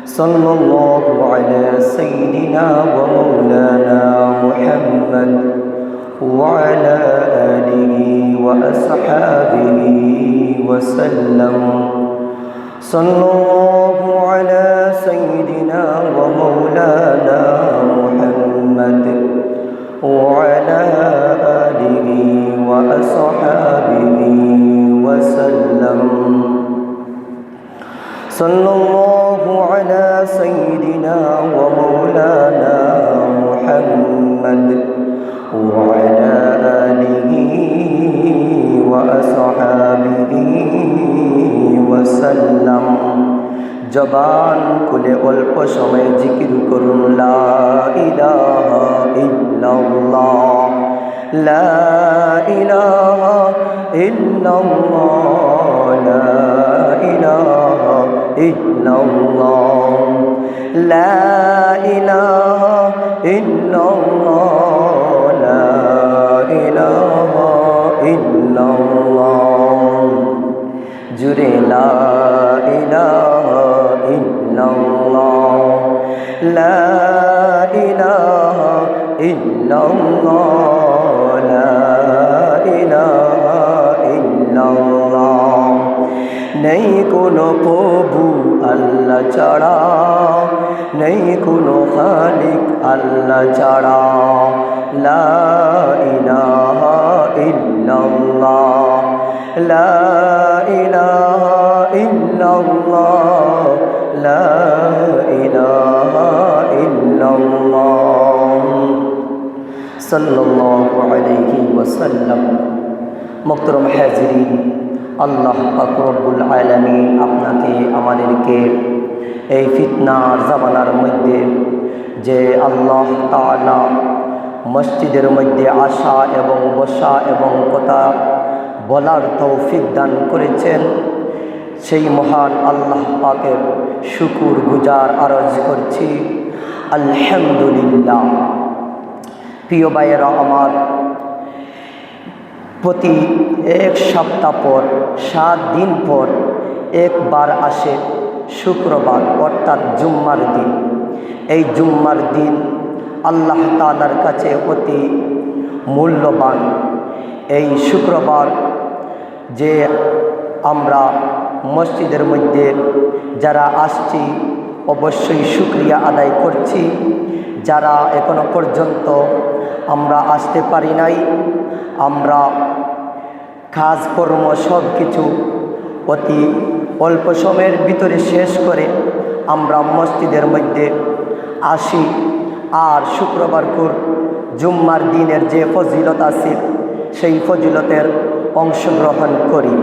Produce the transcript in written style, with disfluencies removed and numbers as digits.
صلى الله على سيدنا ومولانا محمد وعلى آله وأصحابه وسلم. صلى الله على سيدنا ومولانا محمد وعلى آله وأصحابه وسلم. صلى الله على سيدنا ومولانا محمد وعلى آله وأصحابه وسلم. জবান খুলে অল্প সময় জিকির করুন লা ইলাহা ইল্লাল্লাহ, লা ইলাহা ইল্লাল্লাহ, লা ইলাহা ইল্লাল্লাহ, লা ইলাহা ইল্লাল্লাহ, লা ইলাহা ইল্লাল্লাহ। জুরে লা ইলাহা ইল্লাল্লাহ, লা ইলাহা ইল্লাল্লাহ, লা ইলাহা ইল্লাল্লাহ। নেই কোনো প্রভু আল্লাহ ছাড়া, নেই কোনো খালিক আল্লাহ ছাড়া, লা ইলাহা ইল্লাল্লাহ, লা ইলাহা ইল্লাল্লাহ, লা ইলাহা ইল্লাল্লাহ। সাল্লাল্লাহু আলাইহি ওয়াসাল্লাম। মুহতারাম হাজিরিন, আল্লাহ পাক রব্বুল আলামিন আপনাকে আমাদেরকে এই ফিতনার জামানার মধ্যে যে আল্লাহ তাআলা মসজিদের মধ্যে আসা এবং বসা এবং কথা বলার তৌফিক দান করেছেন, সেই মহান আল্লাহ পাকের শুকুর গুজার আরজ করছি আলহামদুলিল্লাহ। প্রিয় ভাইয়েরা আমার, প্রতি এক সপ্তাহ পর 7 দিন পর একবার আসে শুক্রবার, অর্থাৎ জুম্মার দিন। এই জুম্মার দিন আল্লাহ তাআলার কাছে অতি মূল্যবান। এই শুক্রবার যে আমরা মসজিদের মধ্যে যারা আসছি অবশ্যই শুকরিয়া আদায় করছি। যারা এখনো পর্যন্ত আমরা আসতে পারি নাই, আমরা কাজকর্ম সব কিছু অতি অল্প সময়ের ভিতরে শেষ করে আমরা মসজিদের মধ্যে আসি আর শুক্রবার জুম্মার দিনের যে ফজিলত আছে সেই ফজিলতের অংশগ্রহণ করি।